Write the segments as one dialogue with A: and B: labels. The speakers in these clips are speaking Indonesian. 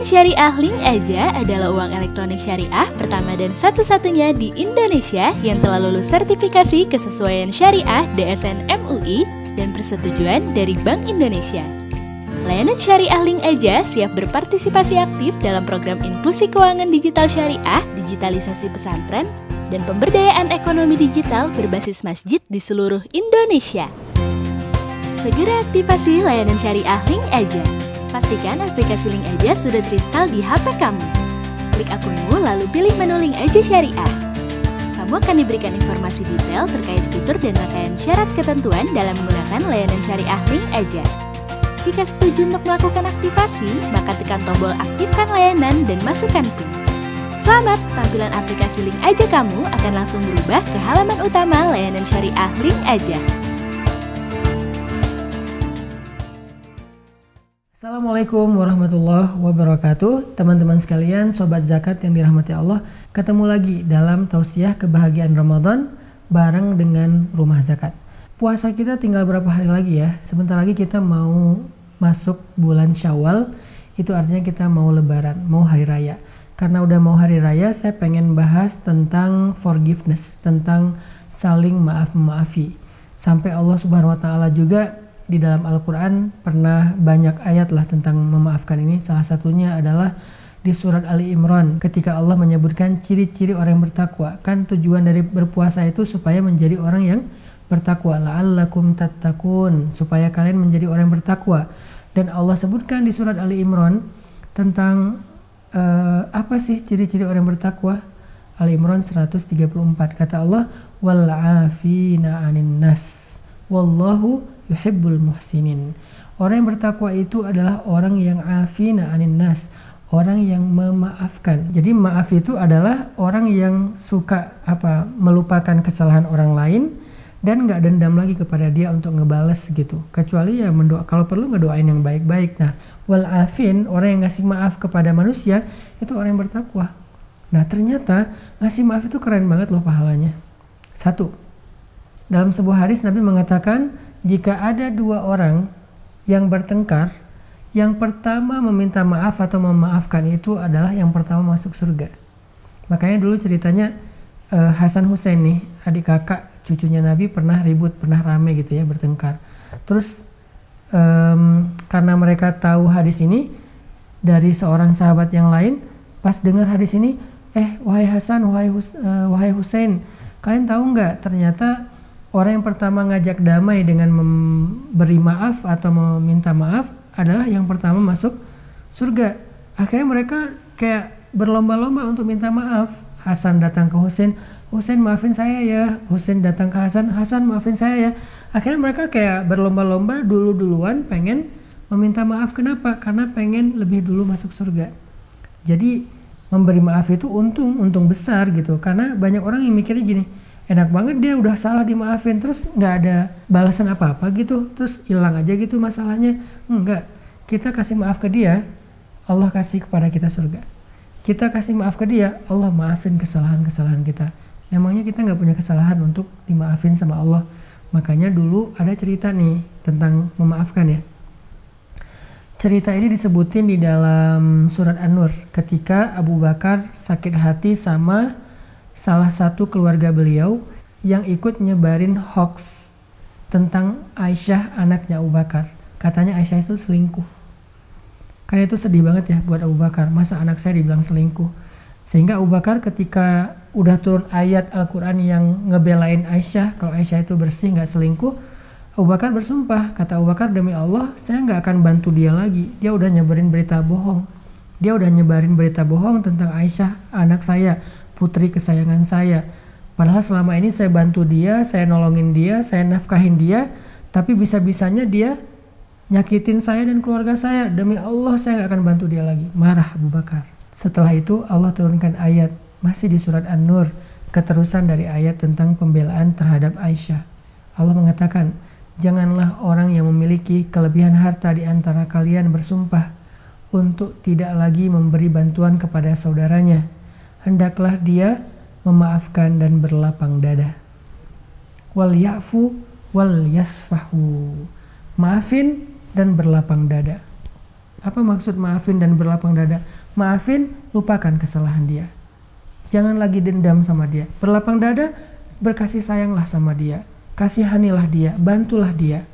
A: Syariah Link Aja adalah uang elektronik syariah pertama dan satu-satunya di Indonesia yang telah lulus sertifikasi kesesuaian syariah DSN MUI dan persetujuan dari Bank Indonesia. Layanan Syariah Link Aja siap berpartisipasi aktif dalam program inklusi keuangan digital syariah, digitalisasi pesantren, dan pemberdayaan ekonomi digital berbasis masjid di seluruh Indonesia. Segera aktifasi layanan Syariah Link Aja. Pastikan aplikasi Link Aja sudah terinstall di HP kamu. Klik akunmu lalu pilih menu Link Aja Syariah. Kamu akan diberikan informasi detail terkait fitur dan rangkaian syarat ketentuan dalam menggunakan layanan Syariah Link Aja. Jika setuju untuk melakukan aktivasi, maka tekan tombol aktifkan layanan dan masukkan PIN. Selamat, tampilan aplikasi Link Aja kamu akan langsung berubah ke halaman utama layanan Syariah Link Aja.
B: Assalamualaikum warahmatullahi wabarakatuh. Teman-teman sekalian, sobat zakat yang dirahmati Allah, ketemu lagi dalam tausiah kebahagiaan Ramadan bareng dengan Rumah Zakat. Puasa kita tinggal berapa hari lagi ya? Sebentar lagi kita mau masuk bulan Syawal, itu artinya kita mau lebaran, mau hari raya. Karena udah mau hari raya, saya pengen bahas tentang forgiveness, tentang saling maaf-maafi. Sampai Allah Subhanahu wa taala juga di dalam Al-Quran pernah banyak ayat lah tentang memaafkan ini. Salah satunya adalah di surat Ali Imran ketika Allah menyebutkan ciri-ciri orang yang bertakwa. Kan tujuan dari berpuasa itu supaya menjadi orang yang bertakwa, la'allakum tattaqun, supaya kalian menjadi orang yang bertakwa. Dan Allah sebutkan di surat Ali Imran tentang apa sih ciri-ciri orang yang bertakwa. Ali Imran 134, kata Allah, wal 'afina 'anin nas wallahu yuhibbul muhsinin. Orang yang bertakwa itu adalah orang yang afina 'anin nas, orang yang memaafkan. Jadi maaf itu adalah orang yang suka melupakan kesalahan orang lain dan nggak dendam lagi kepada dia untuk ngebales gitu. Kecuali ya kalau perlu ngedoain yang baik-baik. Nah, wal afin, orang yang ngasih maaf kepada manusia itu orang yang bertakwa. Nah, ternyata ngasih maaf itu keren banget loh pahalanya. Satu, dalam sebuah hadis Nabi mengatakan, jika ada dua orang yang bertengkar, yang pertama meminta maaf atau memaafkan itu adalah yang pertama masuk surga. Makanya dulu ceritanya Hasan Hussein nih, adik kakak cucunya Nabi pernah ribut, pernah rame gitu ya, bertengkar. Terus karena mereka tahu hadis ini dari seorang sahabat yang lain, pas dengar hadis ini, wahai Hasan, wahai Hussein, kalian tahu nggak ternyata orang yang pertama ngajak damai dengan memberi maaf atau meminta maaf adalah yang pertama masuk surga. Akhirnya mereka kayak berlomba-lomba untuk minta maaf. Hasan datang ke Husain, Husain maafin saya ya. Husain datang ke Hasan, Hasan maafin saya ya. Akhirnya mereka kayak berlomba-lomba duluan pengen meminta maaf. Kenapa? Karena pengen lebih dulu masuk surga. Jadi memberi maaf itu untung besar gitu. Karena banyak orang yang mikirnya gini, enak banget dia udah salah dimaafin terus nggak ada balasan apa-apa gitu, terus hilang aja gitu masalahnya. Enggak, kita kasih maaf ke dia, Allah kasih kepada kita surga. Kita kasih maaf ke dia, Allah maafin kesalahan-kesalahan kita. Memangnya kita nggak punya kesalahan untuk dimaafin sama Allah. Makanya dulu ada cerita nih tentang memaafkan ya. Cerita ini disebutin di dalam surat An-Nur ketika Abu Bakar sakit hati sama salah satu keluarga beliau yang ikut nyebarin hoax tentang Aisyah anaknya Abu Bakar. Katanya Aisyah itu selingkuh. Kan itu sedih banget ya buat Abu Bakar. Masa anak saya dibilang selingkuh? Sehingga Abu Bakar ketika udah turun ayat Al-Quran yang ngebelain Aisyah, kalau Aisyah itu bersih gak selingkuh, Abu Bakar bersumpah. Kata Abu Bakar, demi Allah saya gak akan bantu dia lagi. Dia udah nyebarin berita bohong. Dia udah nyebarin berita bohong tentang Aisyah anak saya, putri kesayangan saya. Padahal selama ini saya bantu dia, saya nolongin dia, saya nafkahin dia, tapi bisa-bisanya dia nyakitin saya dan keluarga saya. Demi Allah saya gak akan bantu dia lagi. Marah Abu Bakar. Setelah itu Allah turunkan ayat, masih di surat An-Nur, keterusan dari ayat tentang pembelaan terhadap Aisyah. Allah mengatakan, janganlah orang yang memiliki kelebihan harta di antara kalian bersumpah untuk tidak lagi memberi bantuan kepada saudaranya. Hendaklah dia memaafkan dan berlapang dada. Wal ya'fu wal yasfahu. Maafin dan berlapang dada. Apa maksud maafin dan berlapang dada? Maafin, lupakan kesalahan dia. Jangan lagi dendam sama dia. Berlapang dada, berkasih sayanglah sama dia. Kasihanilah dia, bantulah dia.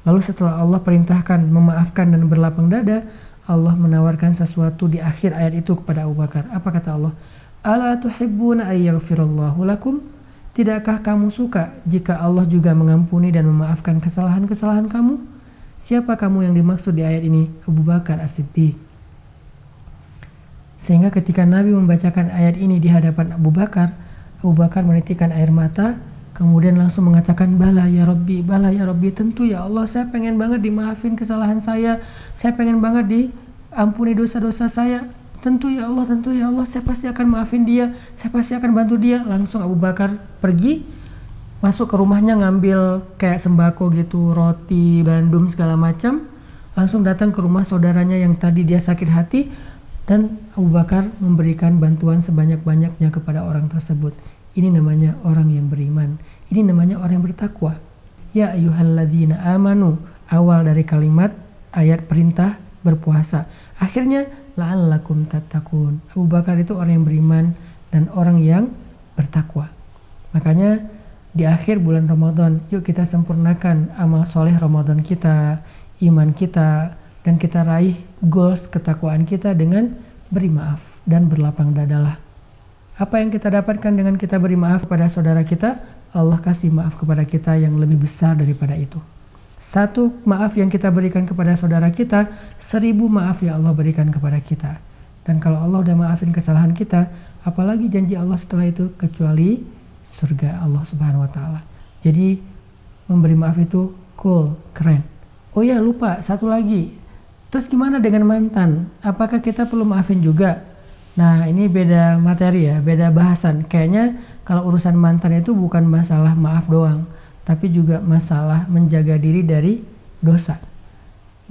B: Lalu setelah Allah perintahkan memaafkan dan berlapang dada, Allah menawarkan sesuatu di akhir ayat itu kepada Abu Bakar. Apa kata Allah? Ala tuhibbuna ayyaghfirallahu lakum? Tidakkah kamu suka jika Allah juga mengampuni dan memaafkan kesalahan-kesalahan kamu? Siapa kamu yang dimaksud di ayat ini? Abu Bakar As-Siddiq. Sehingga ketika Nabi membacakan ayat ini di hadapan Abu Bakar menitikkan air mata, kemudian langsung mengatakan, bala ya Rabbi, tentu ya Allah, saya pengen banget dimaafin kesalahan saya pengen banget diampuni dosa-dosa saya, tentu ya Allah, saya pasti akan maafin dia, saya pasti akan bantu dia. Langsung Abu Bakar pergi, masuk ke rumahnya ngambil kayak sembako gitu, roti, gandum, segala macam, langsung datang ke rumah saudaranya yang tadi dia sakit hati, dan Abu Bakar memberikan bantuan sebanyak-banyaknya kepada orang tersebut. Ini namanya orang yang beriman. Ini namanya orang yang bertakwa. Ya ayyuhalladzina amanu. Awal dari kalimat ayat perintah berpuasa. Akhirnya la'allakum tattaqun. Abu Bakar itu orang yang beriman dan orang yang bertakwa. Makanya di akhir bulan Ramadan, yuk kita sempurnakan amal soleh Ramadan kita, iman kita, dan kita raih goals ketakwaan kita dengan beri maaf dan berlapang dadalah. Apa yang kita dapatkan dengan kita beri maaf kepada saudara kita? Allah kasih maaf kepada kita yang lebih besar daripada itu. Satu maaf yang kita berikan kepada saudara kita, 1000 maaf yang Allah berikan kepada kita. Dan kalau Allah udah maafin kesalahan kita, apalagi janji Allah setelah itu kecuali surga Allah Subhanahu wa Ta'ala. Jadi memberi maaf itu cool, keren. Oh ya, lupa satu lagi. Terus gimana dengan mantan? Apakah kita perlu maafin juga? Nah, ini beda materi ya, beda bahasan. Kayaknya kalau urusan mantan itu bukan masalah maaf doang, tapi juga masalah menjaga diri dari dosa.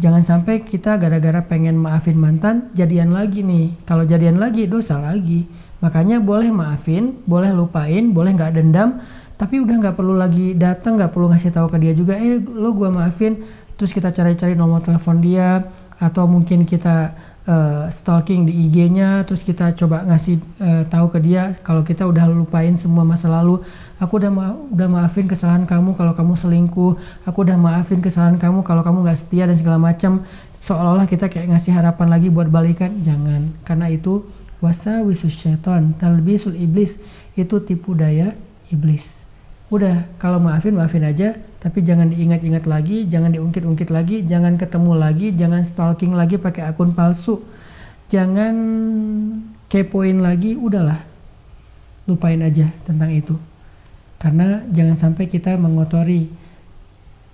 B: Jangan sampai kita gara-gara pengen maafin mantan, jadian lagi nih. Kalau jadian lagi, dosa lagi. Makanya boleh maafin, boleh lupain, boleh gak dendam, tapi udah gak perlu lagi datang, gak perlu ngasih tahu ke dia juga, lo gua maafin, terus kita cari-cari nomor telepon dia, atau mungkin kita stalking di IG-nya, terus kita coba ngasih tahu ke dia kalau kita udah lupain semua masa lalu. Aku udah maafin kesalahan kamu kalau kamu selingkuh, aku udah maafin kesalahan kamu kalau kamu gak setia dan segala macam, seolah-olah kita kayak ngasih harapan lagi buat balikan. Jangan, karena itu wasawisus syaitan talbisul iblis, itu tipu daya iblis. Udah, kalau maafin aja, tapi jangan diingat-ingat lagi, jangan diungkit-ungkit lagi, jangan ketemu lagi, jangan stalking lagi pakai akun palsu, jangan kepoin lagi, udahlah, lupain aja tentang itu. Karena jangan sampai kita mengotori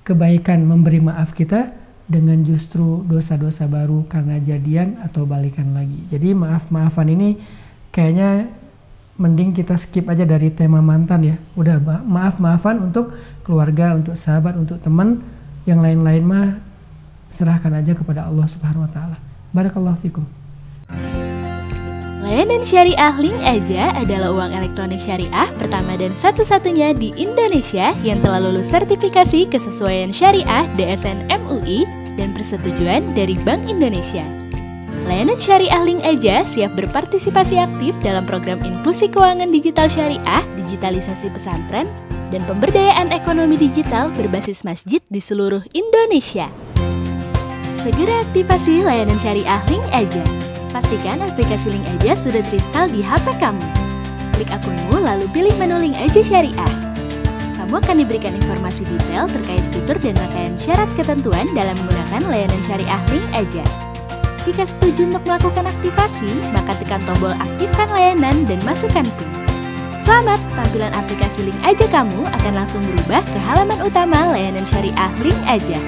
B: kebaikan memberi maaf kita dengan justru dosa-dosa baru karena jadian atau balikan lagi. Jadi maaf-maafan ini kayaknya mending kita skip aja dari tema mantan ya. Udah maaf-maafan untuk keluarga, untuk sahabat, untuk teman. Yang lain-lain mah serahkan aja kepada Allah Subhanahu wa Ta'ala. Barakallahu fikum.
A: Layanan syariah Link Aja adalah uang elektronik syariah pertama dan satu-satunya di Indonesia yang telah lulus sertifikasi kesesuaian syariah DSN MUI dan persetujuan dari Bank Indonesia. Layanan syariah Link Aja siap berpartisipasi aktif dalam program inklusi keuangan digital syariah, digitalisasi pesantren, dan pemberdayaan ekonomi digital berbasis masjid di seluruh Indonesia. Segera aktifasi layanan syariah Link Aja. Pastikan aplikasi Link Aja sudah terinstall di HP kamu. Klik akunmu lalu pilih menu Link Aja Syariah. Kamu akan diberikan informasi detail terkait fitur dan rangkaian syarat ketentuan dalam menggunakan layanan syariah Link Aja. Jika setuju untuk melakukan aktivasi, maka tekan tombol aktifkan layanan dan masukkan PIN. Selamat, tampilan aplikasi Link Aja kamu akan langsung berubah ke halaman utama layanan syariah Link Aja.